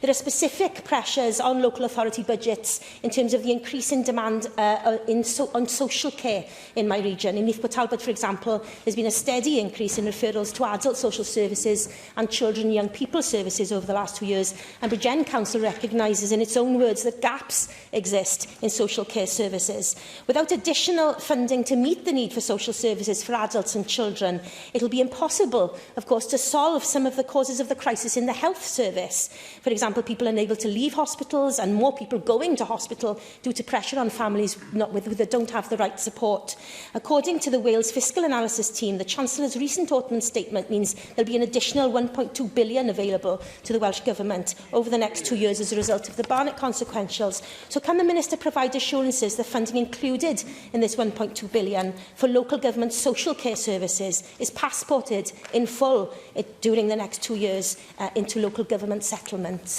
There are specific pressures on local authority budgets in terms of the increase in demand on social care in my region. In Neath Talbot, for example, there's been a steady increase in referrals to adult social services and children and young people services over the last 2 years, and Bridgend Council recognises in its own words that gaps exist in social care services. Without additional funding to meet the need for social services for adults and children, it will be impossible, of course, to solve some of the causes of the crisis in the health service. For example, people unable to leave hospitals and more people going to hospital due to pressure on families that don't have the right support. According to the Wales Fiscal Analysis Team, the Chancellor's recent autumn statement means there will be an additional £1.2 billion available to the Welsh Government over the next 2 years as a result of the Barnett consequentials. So can the Minister provide assurances that funding included in this £1.2 billion for local government social care services is passported in full during the next 2 years into local government settlements?